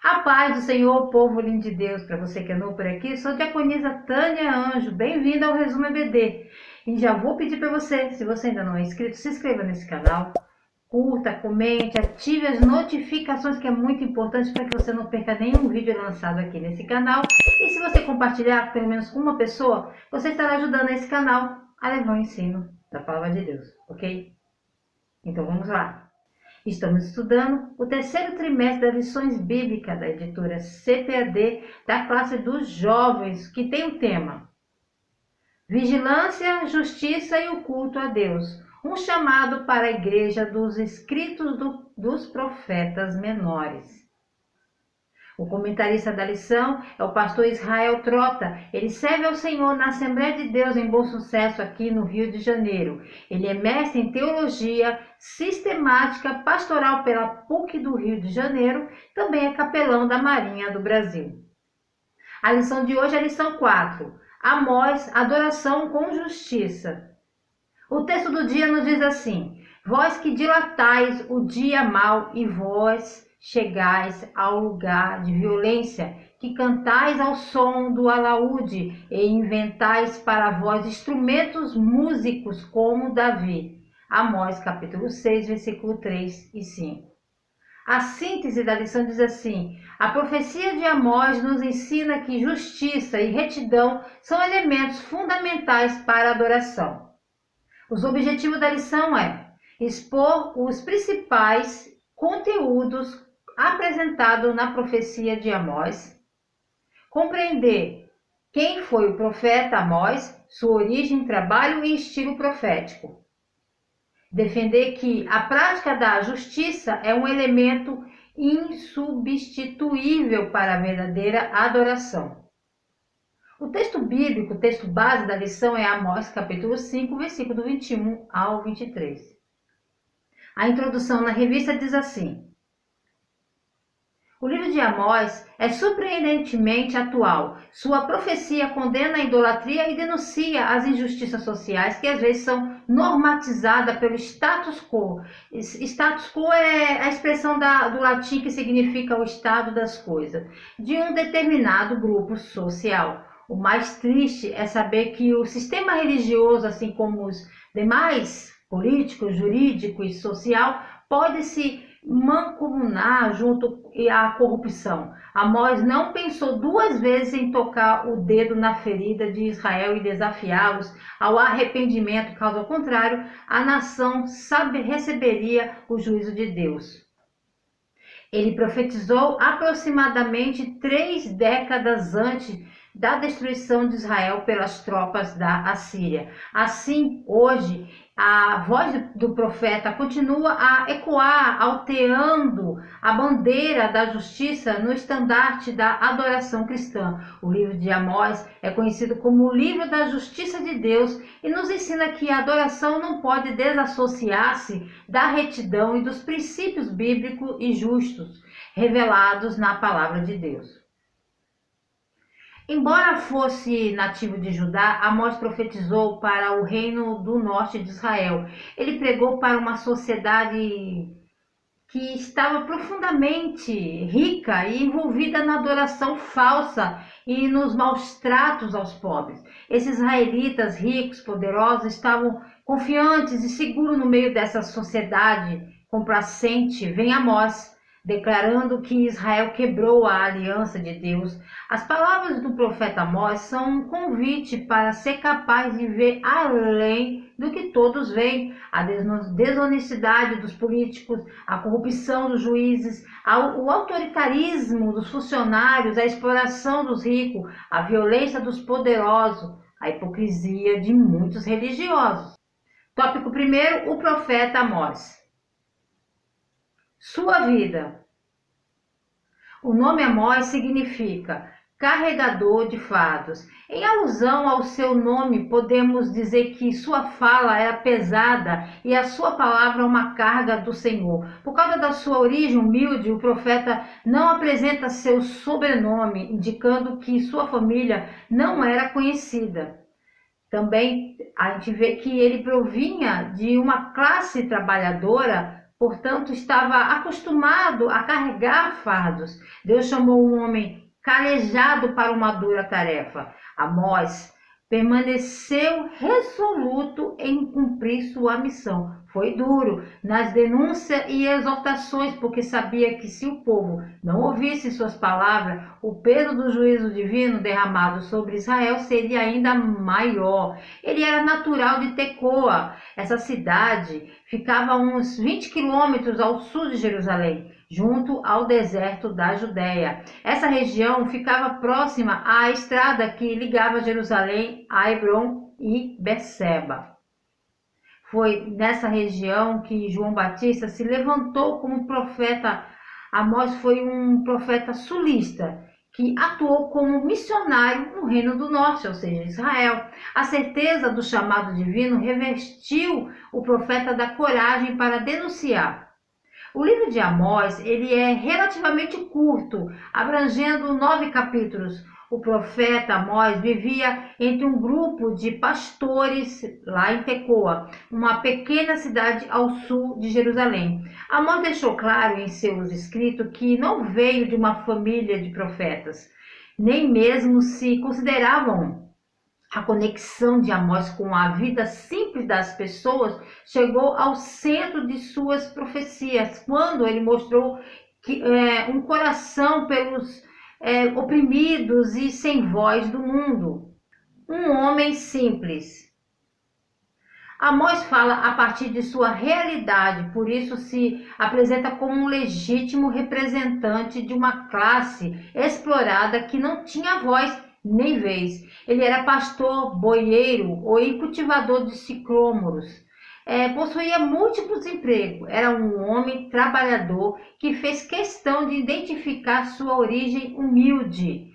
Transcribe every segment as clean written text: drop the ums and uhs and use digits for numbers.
A paz do Senhor, povo lindo de Deus, para você que é novo por aqui, sou a diaconisa Tânia Anjo, bem-vinda ao Resumo EBD. E já vou pedir para você, se você ainda não é inscrito, se inscreva nesse canal, curta, comente, ative as notificações, que é muito importante para que você não perca nenhum vídeo lançado aqui nesse canal. E se você compartilhar com pelo menos uma pessoa, você estará ajudando esse canal a levar o ensino da Palavra de Deus, ok? Então vamos lá. Estamos estudando o terceiro trimestre das lições bíblicas da editora CPAD da classe dos jovens, que tem o tema Vigilância, Justiça e o Culto a Deus, um chamado para a igreja dos escritos dos profetas menores. O comentarista da lição é o pastor Israel Trota. Ele serve ao Senhor na Assembleia de Deus em Bom Sucesso, aqui no Rio de Janeiro. Ele é mestre em teologia sistemática pastoral pela PUC do Rio de Janeiro. Também é capelão da Marinha do Brasil. A lição de hoje é a lição 4. Amós, adoração com justiça. O texto do dia nos diz assim: Vós que dilatais o dia mau e vós chegais ao lugar de violência, que cantais ao som do alaúde e inventais para vós instrumentos músicos como Davi. Amós capítulo 6, versículo 3 e 5. A síntese da lição diz assim: a profecia de Amós nos ensina que justiça e retidão são elementos fundamentais para a adoração. Os objetivos da lição é expor os principais conteúdos apresentados na profecia de Amós, compreender quem foi o profeta Amós, sua origem, trabalho e estilo profético, defender que a prática da justiça é um elemento insubstituível para a verdadeira adoração. O texto bíblico, o texto base da lição é Amós, capítulo 5, versículo do 21 ao 23. A introdução na revista diz assim: o livro de Amós é surpreendentemente atual. Sua profecia condena a idolatria e denuncia as injustiças sociais que às vezes são normatizadas pelo status quo. Status quo é a expressão do latim que significa o estado das coisas, de um determinado grupo social. O mais triste é saber que o sistema religioso, assim como os demais políticos, jurídico e social, pode se mancomunar junto à corrupção. Amós não pensou duas vezes em tocar o dedo na ferida de Israel e desafiá-los ao arrependimento, caso ao contrário, a nação receberia o juízo de Deus. Ele profetizou aproximadamente 3 décadas antes da destruição de Israel pelas tropas da Assíria. Assim, hoje, a voz do profeta continua a ecoar, alteando a bandeira da justiça no estandarte da adoração cristã. O livro de Amós é conhecido como o livro da justiça de Deus e nos ensina que a adoração não pode desassociar-se da retidão e dos princípios bíblicos e justos revelados na palavra de Deus. Embora fosse nativo de Judá, Amós profetizou para o reino do norte de Israel. Ele pregou para uma sociedade que estava profundamente rica e envolvida na adoração falsa e nos maus tratos aos pobres. Esses israelitas ricos, poderosos, estavam confiantes e seguros no meio dessa sociedade complacente. Vem Amós, declarando que Israel quebrou a aliança de Deus. As palavras do profeta Amós são um convite para ser capaz de ver além do que todos veem: a desonestidade dos políticos, a corrupção dos juízes, o autoritarismo dos funcionários, a exploração dos ricos, a violência dos poderosos, a hipocrisia de muitos religiosos. Tópico 1, o profeta Amós. Sua vida. O nome Amós significa carregador de fardos. Em alusão ao seu nome, podemos dizer que sua fala era pesada e a sua palavra uma carga do Senhor. Por causa da sua origem humilde, o profeta não apresenta seu sobrenome, indicando que sua família não era conhecida. Também a gente vê que ele provinha de uma classe trabalhadora portanto, estava acostumado a carregar fardos. Deus chamou um homem calejado para uma dura tarefa. Amós permaneceu resoluto em cumprir sua missão. Foi duro nas denúncias e exortações, porque sabia que se o povo não ouvisse suas palavras, o peso do juízo divino derramado sobre Israel seria ainda maior. Ele era natural de Tecoa. Essa cidade ficava a uns 20 quilômetros ao sul de Jerusalém, junto ao deserto da Judéia. Essa região ficava próxima à estrada que ligava Jerusalém a Hebrom e Berseba. Foi nessa região que João Batista se levantou como profeta. Amós foi um profeta sulista que atuou como missionário no Reino do Norte, ou seja, Israel. A certeza do chamado divino revestiu o profeta da coragem para denunciar. O livro de Amós, ele é relativamente curto, abrangendo 9 capítulos. O profeta Amós vivia entre um grupo de pastores lá em Tecoa, uma pequena cidade ao sul de Jerusalém. Amós deixou claro em seus escritos que não veio de uma família de profetas, nem mesmo se consideravam. A conexão de Amós com a vida simples das pessoas chegou ao centro de suas profecias, quando ele mostrou um coração pelos oprimidos e sem voz do mundo. Um homem simples. Amós fala a partir de sua realidade, por isso se apresenta como um legítimo representante de uma classe explorada que não tinha voz nem vez. Ele era pastor, boieiro ou cultivador de sicômoros. Possuía múltiplos empregos. Era um homem trabalhador que fez questão de identificar sua origem humilde.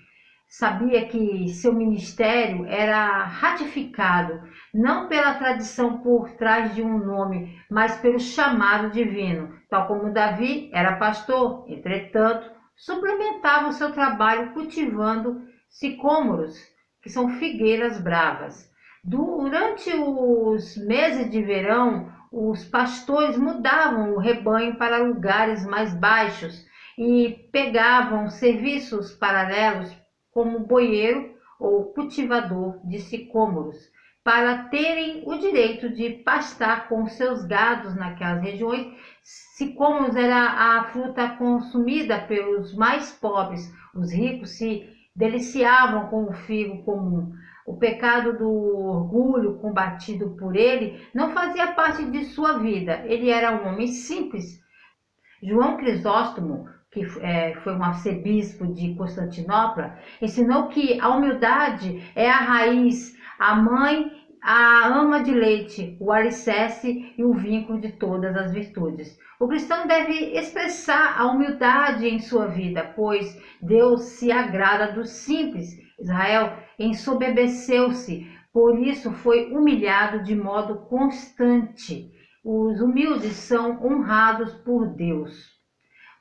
Sabia que seu ministério era ratificado não pela tradição por trás de um nome, mas pelo chamado divino. Tal como Davi era pastor, entretanto, suplementava o seu trabalho cultivando sicômoros, que são figueiras bravas. Durante os meses de verão, os pastores mudavam o rebanho para lugares mais baixos e pegavam serviços paralelos como boieiro ou cultivador de sicômoros, para terem o direito de pastar com seus gados naquelas regiões. Sicômoros era a fruta consumida pelos mais pobres. Os ricos se deliciavam com o figo comum. O pecado do orgulho combatido por ele não fazia parte de sua vida. Ele era um homem simples. João Crisóstomo, que foi um arcebispo de Constantinopla, ensinou que a humildade é a raiz, a mãe, a ama de leite, o alicerce e o vínculo de todas as virtudes. O cristão deve expressar a humildade em sua vida, pois Deus se agrada dos simples. Israel ensoberbeceu-se, por isso foi humilhado de modo constante. Os humildes são honrados por Deus.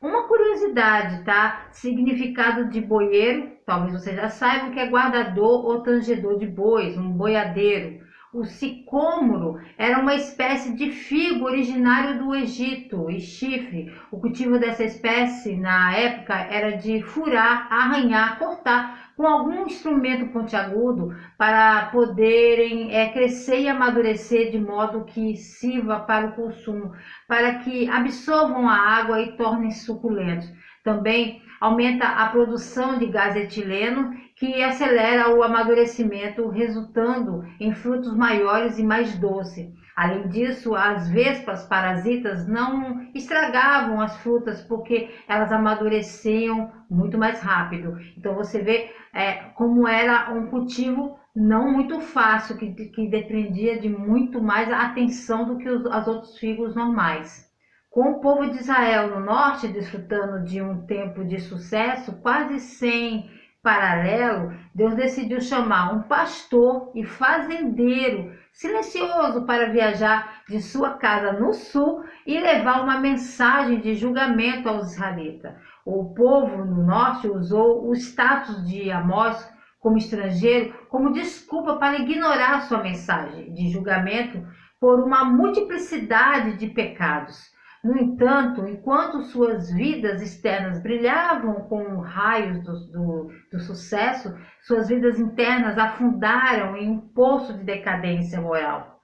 Uma curiosidade, tá? Significado de boieiro, talvez você já saiba que é guardador ou tangedor de bois, um boiadeiro. O sicômoro era uma espécie de figo originário do Egito e chifre. O cultivo dessa espécie na época era de furar, arranhar, cortar com algum instrumento pontiagudo para poderem crescer e amadurecer de modo que sirva para o consumo, para que absorvam a água e tornem suculentos. Também aumenta a produção de gás etileno, que acelera o amadurecimento, resultando em frutos maiores e mais doces. Além disso, as vespas parasitas não estragavam as frutas porque elas amadureciam muito mais rápido. Então você vê como era um cultivo não muito fácil, que dependia de muito mais atenção do que os outros figos normais. Com o povo de Israel no norte desfrutando de um tempo de sucesso quase sem paralelo, Deus decidiu chamar um pastor e fazendeiro silencioso para viajar de sua casa no sul e levar uma mensagem de julgamento aos israelitas. O povo no norte usou o status de Amós como estrangeiro como desculpa para ignorar sua mensagem de julgamento por uma multiplicidade de pecados. No entanto, enquanto suas vidas externas brilhavam com raios do sucesso, suas vidas internas afundaram em um poço de decadência moral.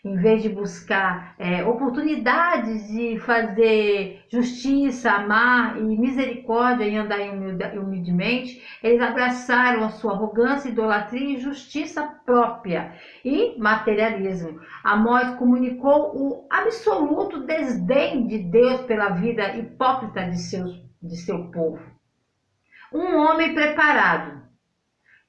Em vez de buscar oportunidades de fazer justiça, amar e misericórdia e andar humildemente, eles abraçaram a sua arrogância, idolatria e justiça própria e materialismo. Amós comunicou o absoluto desdém de Deus pela vida hipócrita de seu povo. Um homem preparado.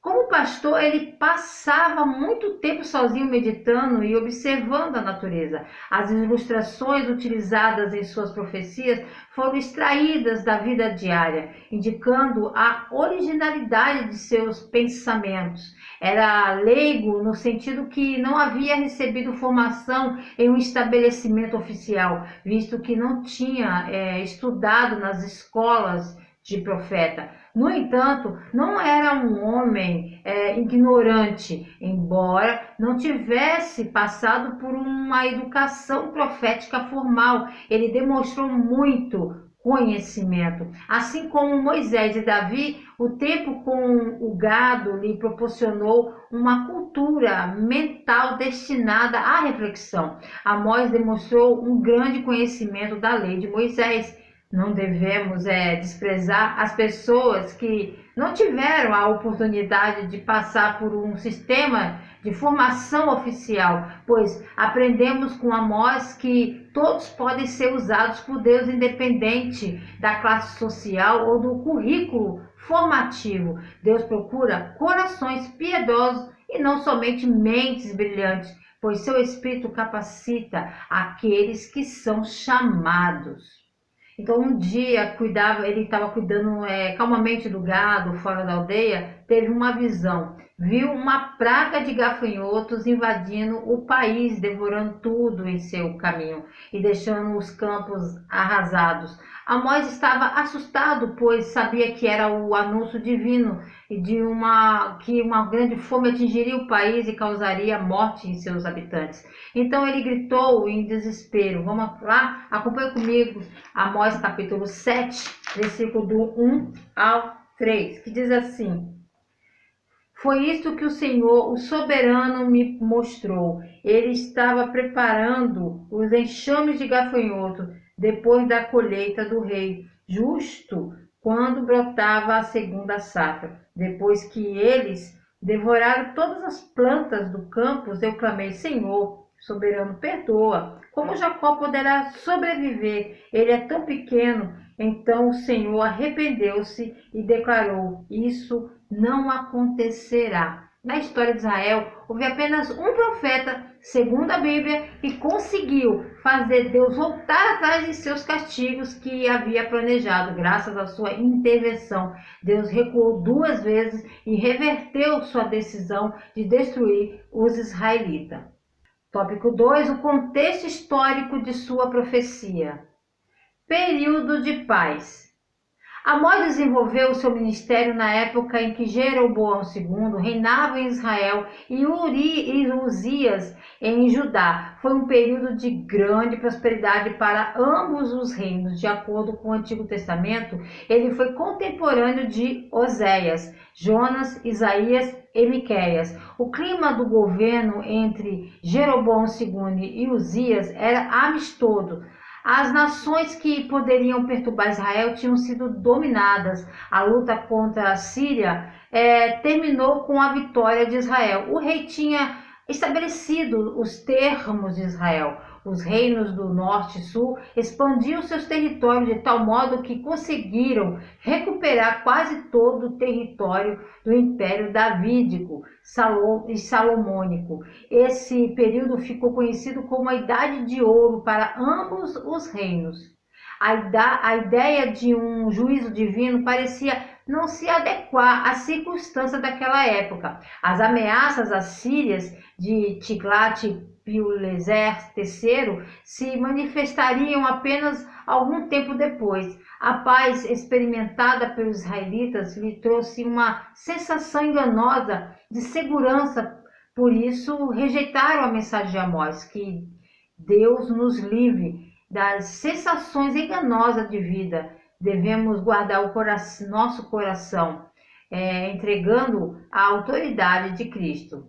Como pastor, ele passava muito tempo sozinho meditando e observando a natureza. As ilustrações utilizadas em suas profecias foram extraídas da vida diária, indicando a originalidade de seus pensamentos. Era leigo no sentido que não havia recebido formação em um estabelecimento oficial, visto que não tinha estudado nas escolas de profeta. No entanto, não era um homem ignorante, embora não tivesse passado por uma educação profética formal. Ele demonstrou muito conhecimento. Assim como Moisés e Davi, o tempo com o gado lhe proporcionou uma cultura mental destinada à reflexão. Amós demonstrou um grande conhecimento da lei de Moisés. Não devemos desprezar as pessoas que não tiveram a oportunidade de passar por um sistema de formação oficial, pois aprendemos com Amós que todos podem ser usados por Deus independente da classe social ou do currículo formativo. Deus procura corações piedosos e não somente mentes brilhantes, pois seu Espírito capacita aqueles que são chamados. Então um dia ele estava cuidando calmamente do gado fora da aldeia, teve uma visão, viu uma praga de gafanhotos invadindo o país, devorando tudo em seu caminho e deixando os campos arrasados. Amós estava assustado, pois sabia que era o anúncio divino e que uma grande fome atingiria o país e causaria morte em seus habitantes. Então ele gritou em desespero. Vamos lá? Acompanhe comigo Amós capítulo 7, versículo do 1 ao 3, que diz assim: Foi isto que o Senhor, o soberano, me mostrou. Ele estava preparando os enxames de gafanhoto depois da colheita do rei, justo quando brotava a segunda safra. Depois que eles devoraram todas as plantas do campo, eu clamei: Senhor, soberano, perdoa. Como Jacó poderá sobreviver? Ele é tão pequeno. Então o Senhor arrependeu-se e declarou: Isso não acontecerá. Na história de Israel, houve apenas um profeta, segundo a Bíblia, que conseguiu fazer Deus voltar atrás de seus castigos que havia planejado. Graças à sua intervenção, Deus recuou 2 vezes e reverteu sua decisão de destruir os israelitas. Tópico 2, o contexto histórico de sua profecia. Período de paz. Amós desenvolveu seu ministério na época em que Jeroboão II reinava em Israel e Uzias em Judá. Foi um período de grande prosperidade para ambos os reinos. De acordo com o Antigo Testamento, ele foi contemporâneo de Oséias, Jonas, Isaías e Miqueias. O clima do governo entre Jeroboão II e Uzias era amistoso. As nações que poderiam perturbar Israel tinham sido dominadas. A luta contra a Síria terminou com a vitória de Israel. O rei tinha estabelecido os termos de Israel. Os reinos do norte e sul expandiam seus territórios de tal modo que conseguiram recuperar quase todo o território do Império Davídico e Salomônico. Esse período ficou conhecido como a Idade de Ouro para ambos os reinos. A ideia de um juízo divino parecia não se adequar às circunstâncias daquela época. As ameaças assírias de Tiglat-Pileser III se manifestariam apenas algum tempo depois. A paz experimentada pelos israelitas lhe trouxe uma sensação enganosa de segurança. Por isso, rejeitaram a mensagem de Amós, que Deus nos livre das sensações enganosas de vida. Devemos guardar nosso coração, entregando a autoridade de Cristo.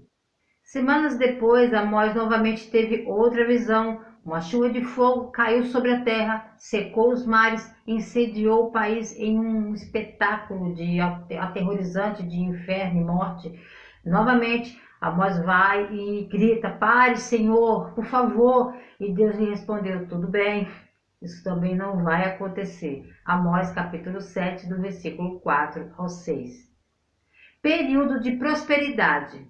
Semanas depois, Amós novamente teve outra visão. Uma chuva de fogo caiu sobre a terra, secou os mares, incendiou o país em um espetáculo aterrorizante de inferno e morte. Novamente, Amós vai e grita: "Pare, Senhor, por favor!" E Deus lhe respondeu: "Tudo bem, isso também não vai acontecer." Amós capítulo 7, do versículo 4 ao 6. Período de prosperidade.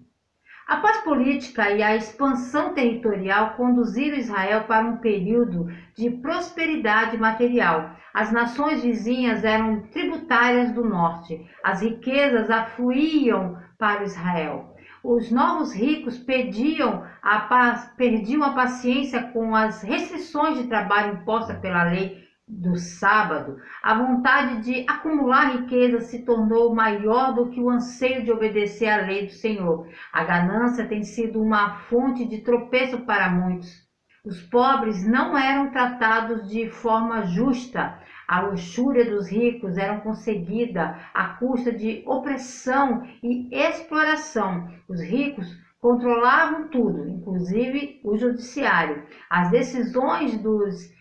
A paz política e a expansão territorial conduziram Israel para um período de prosperidade material. As nações vizinhas eram tributárias do norte. As riquezas afluíam para Israel. Os novos ricos perdiam a paciência com as restrições de trabalho impostas pela lei do sábado. A vontade de acumular riqueza se tornou maior do que o anseio de obedecer à lei do Senhor. A ganância tem sido uma fonte de tropeço para muitos. Os pobres não eram tratados de forma justa. A luxúria dos ricos era conseguida à custa de opressão e exploração. Os ricos controlavam tudo, inclusive o judiciário. As decisões dos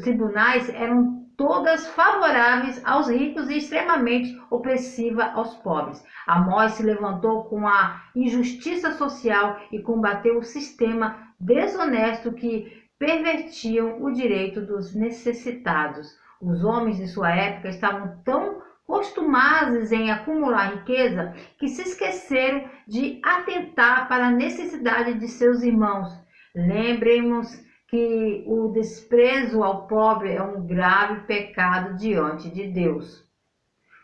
tribunais eram todas favoráveis aos ricos e extremamente opressiva aos pobres. Amós se levantou com a injustiça social e combateu o sistema desonesto que pervertiam o direito dos necessitados. Os homens de sua época estavam tão acostumados em acumular riqueza que se esqueceram de atentar para a necessidade de seus irmãos. Lembremos que o desprezo ao pobre é um grave pecado diante de Deus.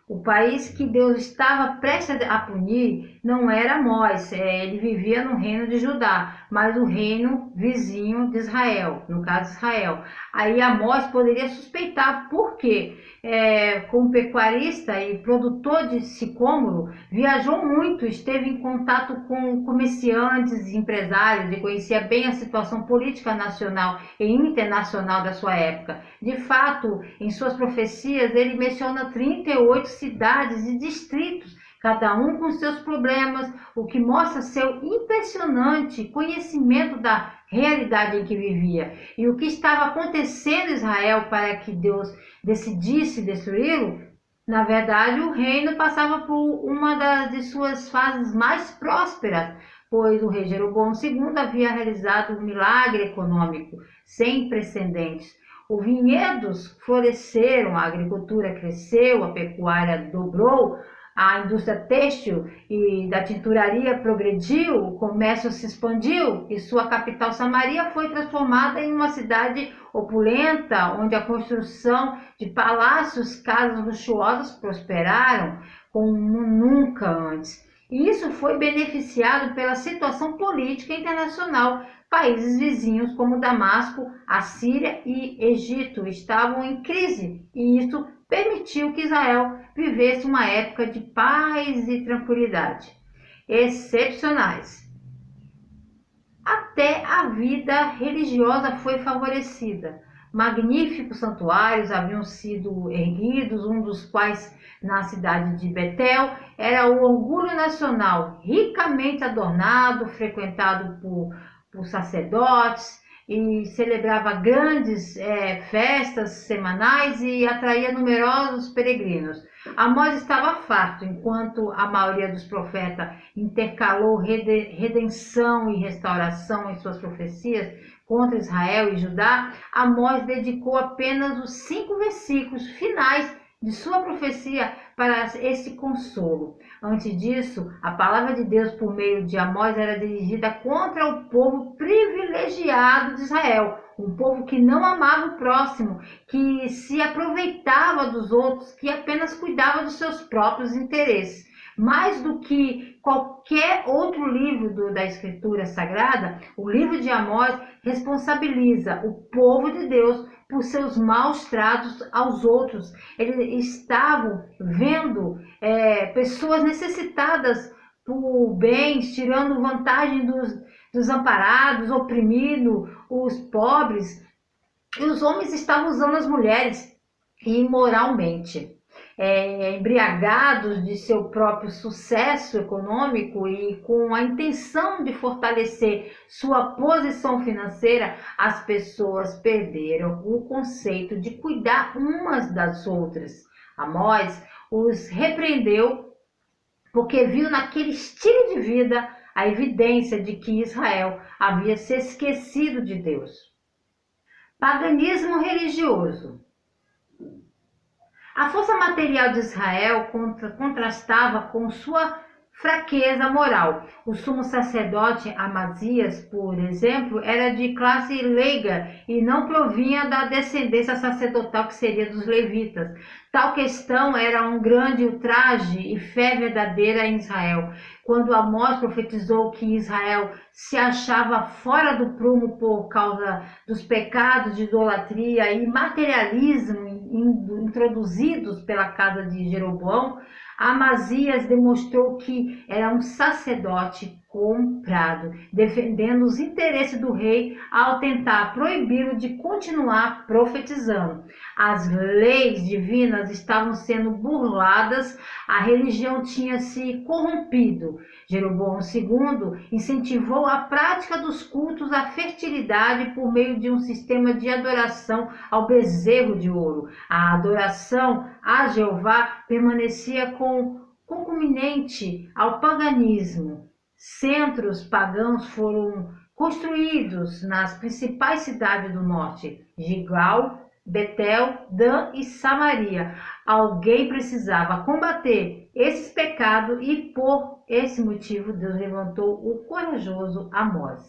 O país que Deus estava prestes a punir não era Amós, ele vivia no reino de Judá, mas o reino vizinho de Israel, no caso Israel. Aí Amós poderia suspeitar, por quê? Como pecuarista e produtor de sicômoro, viajou muito, esteve em contato com comerciantes e empresários e conhecia bem a situação política nacional e internacional da sua época. De fato, em suas profecias, ele menciona 38 cidades e distritos, cada um com seus problemas, o que mostra seu impressionante conhecimento da realidade em que vivia. E o que estava acontecendo em Israel para que Deus decidisse destruí-lo? Na verdade, o reino passava por uma de suas fases mais prósperas, pois o rei Jeroboão II havia realizado um milagre econômico sem precedentes. Os vinhedos floresceram, a agricultura cresceu, a pecuária dobrou, a indústria têxtil e da tinturaria progrediu, o comércio se expandiu e sua capital Samaria foi transformada em uma cidade opulenta, onde a construção de palácios, casas luxuosas prosperaram como nunca antes. E isso foi beneficiado pela situação política internacional. Países vizinhos como Damasco, a Síria e Egito estavam em crise, e isso permitiu que Israel vivesse uma época de paz e tranquilidade excepcionais. Até a vida religiosa foi favorecida. Magníficos santuários haviam sido erguidos, um dos quais na cidade de Betel era o orgulho nacional, ricamente adornado, frequentado por sacerdotes, e celebrava grandes festas semanais e atraía numerosos peregrinos. Amós estava farto, enquanto a maioria dos profetas intercalou redenção e restauração em suas profecias contra Israel e Judá. Amós dedicou apenas os 5 versículos finais de sua profecia para esse consolo. Antes disso, a palavra de Deus por meio de Amós era dirigida contra o povo privilegiado de Israel, um povo que não amava o próximo, que se aproveitava dos outros, que apenas cuidava dos seus próprios interesses. Mais do que qualquer outro livro da Escritura Sagrada, o livro de Amós responsabiliza o povo de Deus por seus maus tratos aos outros. Eles estavam vendo pessoas necessitadas por bens, tirando vantagem dos desamparados, oprimindo os pobres. E os homens estavam usando as mulheres imoralmente, embriagados de seu próprio sucesso econômico e com a intenção de fortalecer sua posição financeira, as pessoas perderam o conceito de cuidar umas das outras. Amós os repreendeu porque viu naquele estilo de vida a evidência de que Israel havia se esquecido de Deus. Paganismo religioso. A força material de Israel contrastava com sua fraqueza moral. O sumo sacerdote Amazias, por exemplo, era de classe leiga e não provinha da descendência sacerdotal que seria dos levitas. Tal questão era um grande ultraje e fé verdadeira em Israel. Quando Amós profetizou que Israel se achava fora do prumo por causa dos pecados de idolatria e materialismo introduzidos pela casa de Jeroboão, Amazias demonstrou que era um sacerdote comprado, defendendo os interesses do rei ao tentar proibi-lo de continuar profetizando. As leis divinas estavam sendo burladas, a religião tinha se corrompido. Jeroboão II incentivou a prática dos cultos à fertilidade por meio de um sistema de adoração ao bezerro de ouro. A adoração a Jeová permanecia concomitante ao paganismo. Centros pagãos foram construídos nas principais cidades do norte: Gilgal, Betel, Dan e Samaria. Alguém precisava combater esses pecados e por esse motivo Deus levantou o corajoso Amós.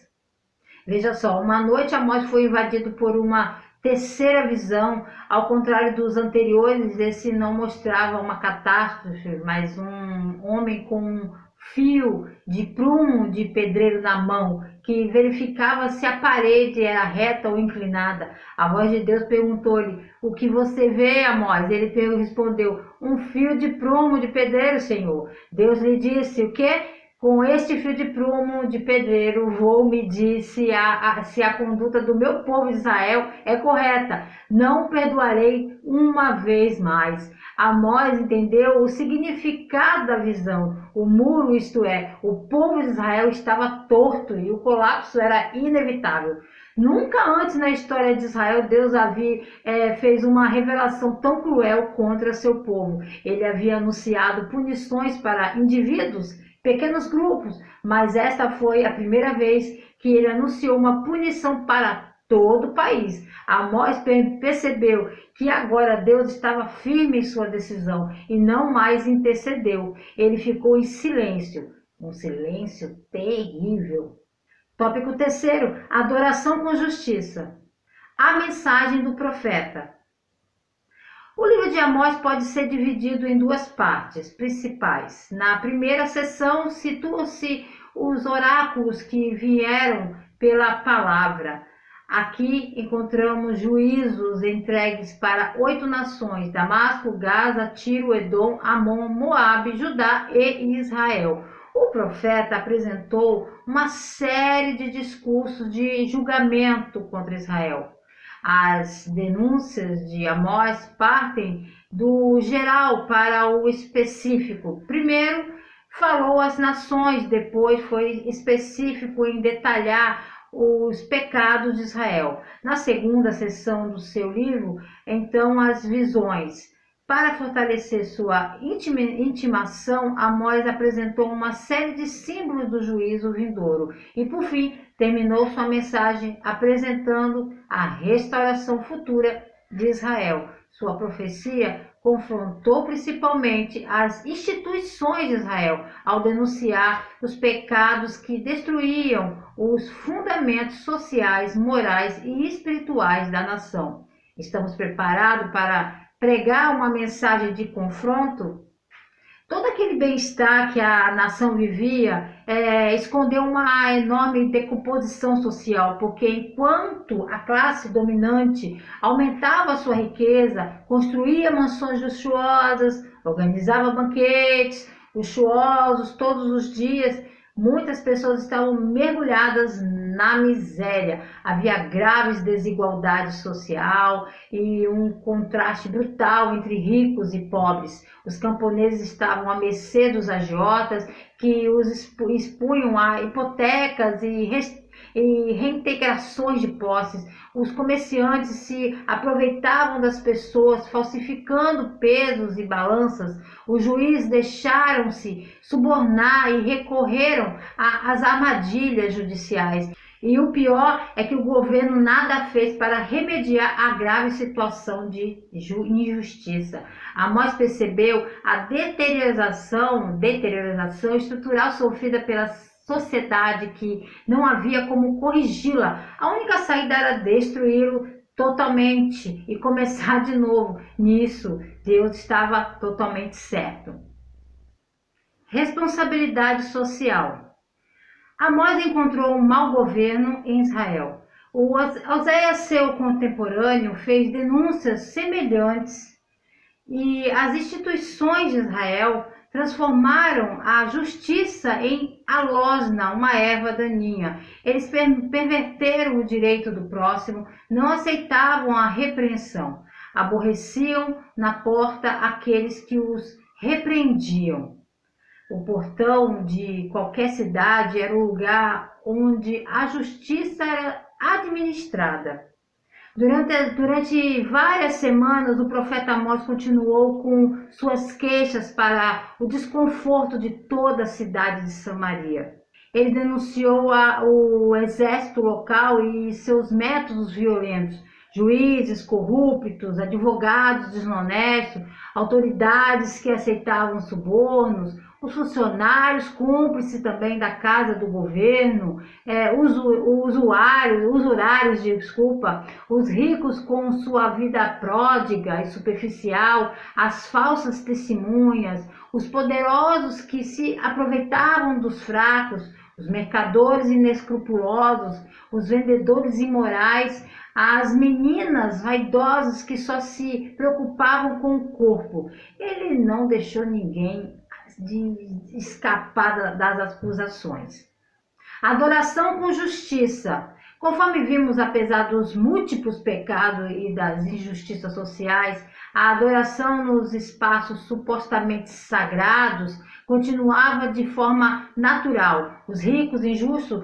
Veja só, uma noite Amós foi invadido por uma terceira visão. Ao contrário dos anteriores, esse não mostrava uma catástrofe, mas um homem com um fio de prumo de pedreiro na mão, que verificava se a parede era reta ou inclinada. A voz de Deus perguntou-lhe: "O que você vê, Amós?" Ele respondeu: "Um fio de prumo de pedreiro, Senhor." Deus lhe disse: "O quê? Com este fio de prumo de pedreiro vou medir se a conduta do meu povo Israel é correta. Não perdoarei uma vez mais." Amós entendeu o significado da visão. O muro, isto é, o povo de Israel, estava torto e o colapso era inevitável. Nunca antes na história de Israel Deus fez uma revelação tão cruel contra seu povo. Ele havia anunciado punições para indivíduos, pequenos grupos, mas esta foi a primeira vez que ele anunciou uma punição para todo o país. Amós percebeu que agora Deus estava firme em sua decisão e não mais intercedeu. Ele ficou em silêncio, um silêncio terrível. Tópico 3: adoração com justiça. A mensagem do profeta. O livro de Amós pode ser dividido em duas partes principais. Na primeira seção, situam-se os oráculos que vieram pela palavra. Aqui encontramos juízos entregues para 8 nações: Damasco, Gaza, Tiro, Edom, Amon, Moabe, Judá e Israel. O profeta apresentou uma série de discursos de julgamento contra Israel. As denúncias de Amós partem do geral para o específico. Primeiro falou às nações, depois foi específico em detalhar os pecados de Israel. Na segunda seção do seu livro, então, as visões. Para fortalecer sua intimação, Amós apresentou uma série de símbolos do juízo vindouro e, por fim, terminou sua mensagem apresentando a restauração futura de Israel. Sua profecia confrontou principalmente as instituições de Israel ao denunciar os pecados que destruíam os fundamentos sociais, morais e espirituais da nação. Estamos preparados para pregar uma mensagem de confronto? Todo aquele bem-estar que a nação vivia escondeu uma enorme decomposição social, porque enquanto a classe dominante aumentava sua riqueza, construía mansões luxuosas, organizava banquetes luxuosos todos os dias, muitas pessoas estavam mergulhadas na miséria. Havia graves desigualdade social e um contraste brutal entre ricos e pobres. Os camponeses estavam à mercê dos agiotas, que os expunham a hipotecas e reintegrações de posses. Os comerciantes se aproveitavam das pessoas, falsificando pesos e balanças. Os juízes deixaram-se subornar e recorreram às armadilhas judiciais. E o pior é que o governo nada fez para remediar a grave situação de injustiça. Amós percebeu a deterioração estrutural sofrida pela sociedade, que não havia como corrigi-la. A única saída era destruí-lo totalmente e começar de novo. Nisso, Deus estava totalmente certo. Responsabilidade social. Amós encontrou um mau governo em Israel. Oséias, seu contemporâneo, fez denúncias semelhantes e as instituições de Israel transformaram a justiça em alosna, uma erva daninha. Eles perverteram o direito do próximo, não aceitavam a repreensão, aborreciam na porta aqueles que os repreendiam. O portão de qualquer cidade era o lugar onde a justiça era administrada. Durante várias semanas, o profeta Amós continuou com suas queixas para o desconforto de toda a cidade de Samaria. Ele denunciou o exército local e seus métodos violentos, juízes corruptos, advogados desonestos, autoridades que aceitavam subornos, os funcionários cúmplices também da casa do governo, os ricos com sua vida pródiga e superficial, as falsas testemunhas, os poderosos que se aproveitavam dos fracos, os mercadores inescrupulosos, os vendedores imorais, as meninas vaidosas que só se preocupavam com o corpo. Ele não deixou ninguém de escapar das acusações. Adoração com justiça. Conforme vimos, apesar dos múltiplos pecados e das injustiças sociais, a adoração nos espaços supostamente sagrados continuava de forma natural. Os ricos injustos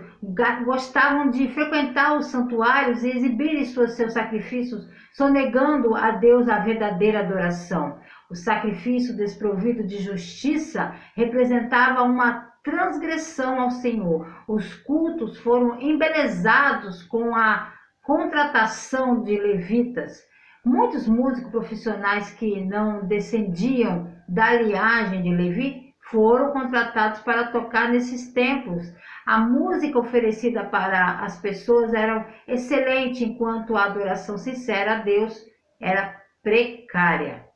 gostavam de frequentar os santuários e exibirem seus sacrifícios, sonegando a Deus a verdadeira adoração. O sacrifício desprovido de justiça representava uma transgressão ao Senhor. Os cultos foram embelezados com a contratação de levitas. Muitos músicos profissionais que não descendiam da linhagem de Levi foram contratados para tocar nesses templos. A música oferecida para as pessoas era excelente, enquanto a adoração sincera a Deus era precária.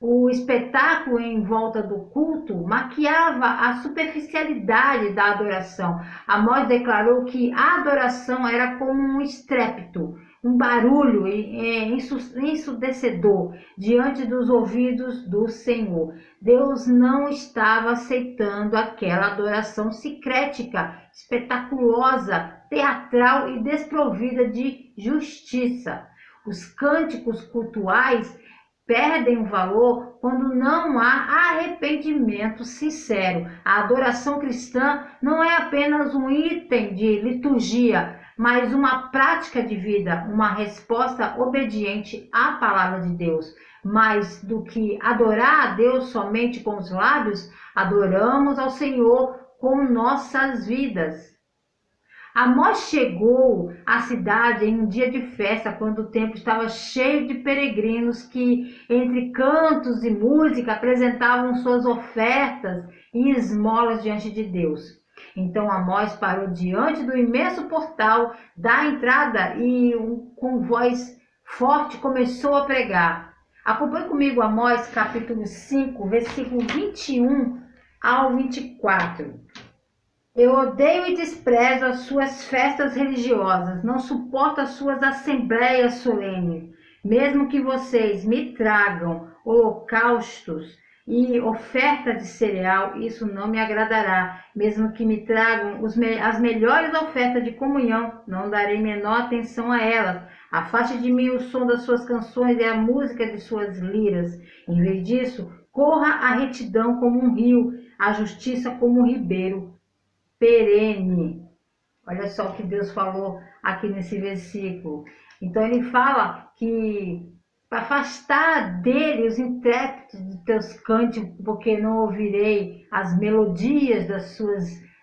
O espetáculo em volta do culto maquiava a superficialidade da adoração. Amós declarou que a adoração era como um estrépito, um barulho ensurdecedor diante dos ouvidos do Senhor. Deus não estava aceitando aquela adoração sincrética, espetaculosa, teatral e desprovida de justiça. Os cânticos cultuais perdem o valor quando não há arrependimento sincero. A adoração cristã não é apenas um item de liturgia, mas uma prática de vida, uma resposta obediente à palavra de Deus. Mais do que adorar a Deus somente com os lábios, adoramos ao Senhor com nossas vidas. Amós chegou à cidade em um dia de festa, quando o templo estava cheio de peregrinos que, entre cantos e música, apresentavam suas ofertas e esmolas diante de Deus. Então Amós parou diante do imenso portal da entrada e, com voz forte, começou a pregar. Acompanhe comigo Amós capítulo 5, versículo 21 ao 24. Eu odeio e desprezo as suas festas religiosas, não suporto as suas assembleias solenes. Mesmo que vocês me tragam holocaustos e oferta de cereal, isso não me agradará. Mesmo que me tragam as melhores ofertas de comunhão, não darei menor atenção a elas. Afaste de mim o som das suas canções e a música de suas liras. Em vez disso, corra a retidão como um rio, a justiça como um ribeiro perene. Olha só o que Deus falou aqui nesse versículo. Então ele fala que para afastar dele os intérpretes de teus cânticos, porque não ouvirei as melodias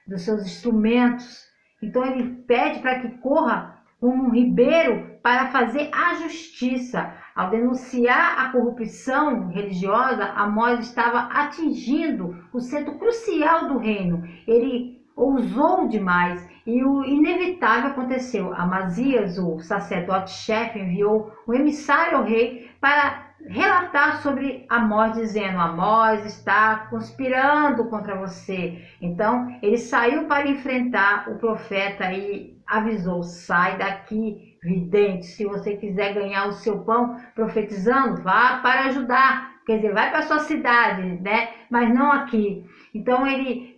dos seus instrumentos. Então ele pede para que corra como um ribeiro para fazer a justiça. Ao denunciar a corrupção religiosa, Amós estava atingindo o centro crucial do reino. Ele ousou demais e o inevitável aconteceu. Amazias, o sacerdote-chefe, enviou um emissário ao rei para relatar sobre Amós, dizendo: Amós está conspirando contra você. Então ele saiu para enfrentar o profeta e avisou: sai daqui, vidente, se você quiser ganhar o seu pão profetizando, vá para ajudar. Quer dizer, vai para a sua cidade, né? Mas não aqui. Então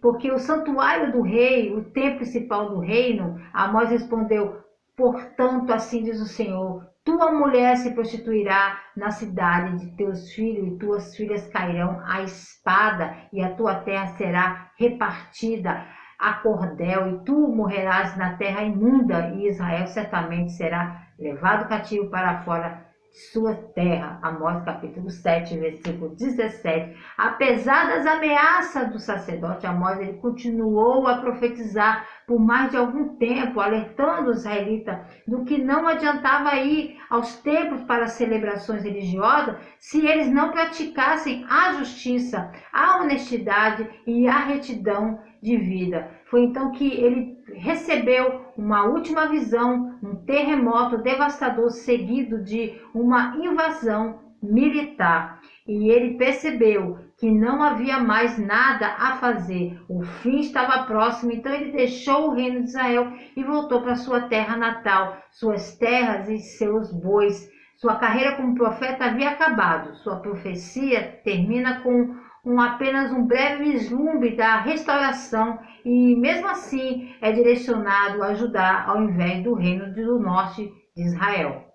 porque o santuário do rei, o templo principal do reino, Amós respondeu: portanto, assim diz o Senhor, tua mulher se prostituirá na cidade de teus filhos, e tuas filhas cairão à espada, e a tua terra será repartida a cordel, e tu morrerás na terra imunda, e Israel certamente será levado cativo para fora de sua terra. Amós capítulo 7, versículo 17. Apesar das ameaças do sacerdote, Amós ele continuou a profetizar por mais de algum tempo, alertando os israelitas do que não adiantava ir aos templos para celebrações religiosas se eles não praticassem a justiça, a honestidade e a retidão de vida. Foi então que ele recebeu uma última visão, um terremoto devastador seguido de uma invasão militar. E ele percebeu que não havia mais nada a fazer. O fim estava próximo, então ele deixou o reino de Israel e voltou para sua terra natal, suas terras e seus bois. Sua carreira como profeta havia acabado. Sua profecia termina com apenas um breve vislumbre da restauração e, mesmo assim, é direcionado a Judá ao invés do reino do norte de Israel.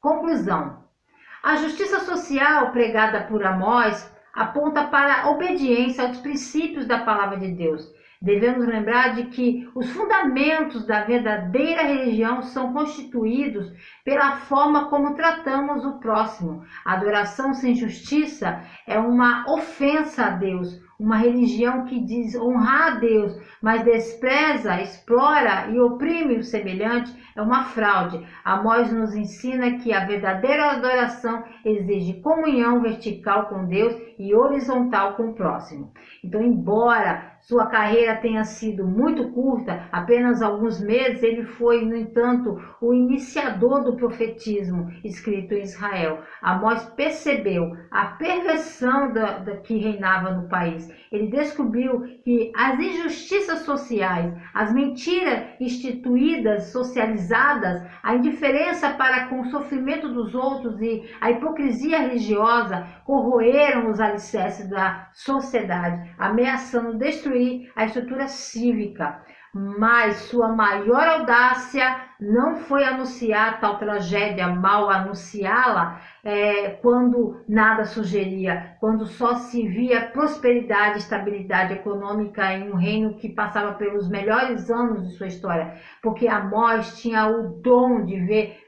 Conclusão. A justiça social pregada por Amós aponta para a obediência aos princípios da palavra de Deus. Devemos lembrar de que os fundamentos da verdadeira religião são constituídos pela forma como tratamos o próximo. A adoração sem justiça é uma ofensa a Deus. Uma religião que diz honrar a Deus, mas despreza, explora e oprime o semelhante, é uma fraude. Amós nos ensina que a verdadeira adoração exige comunhão vertical com Deus e horizontal com o próximo. Então, embora sua carreira tenha sido muito curta, apenas alguns meses, ele foi, no entanto, o iniciador do profetismo escrito em Israel. Amós percebeu a perversão que reinava no país. Ele descobriu que as injustiças sociais, as mentiras instituídas, socializadas, a indiferença para com o sofrimento dos outros e a hipocrisia religiosa corroeram os alicerces da sociedade, ameaçando destruir a estrutura cívica. Mas sua maior audácia não foi anunciar tal tragédia, mal anunciá-la quando nada sugeria, quando só se via prosperidade e estabilidade econômica em um reino que passava pelos melhores anos de sua história, porque Amós tinha o dom de ver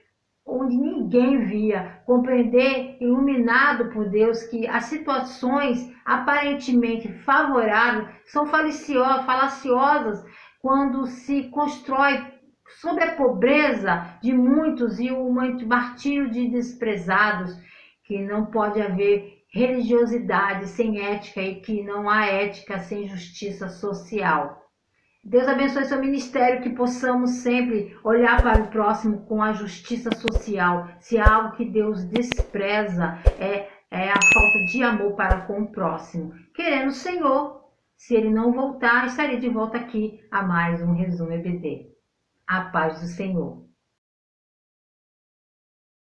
onde ninguém via, compreender, iluminado por Deus, que as situações aparentemente favoráveis são falaciosas quando se constrói sobre a pobreza de muitos e o martírio de desprezados, que não pode haver religiosidade sem ética e que não há ética sem justiça social. Deus abençoe seu ministério, que possamos sempre olhar para o próximo com a justiça social. Se há algo que Deus despreza, é a falta de amor para com o próximo. Querendo o Senhor, se ele não voltar, estarei de volta aqui a mais um Resumo EBD. A paz do Senhor.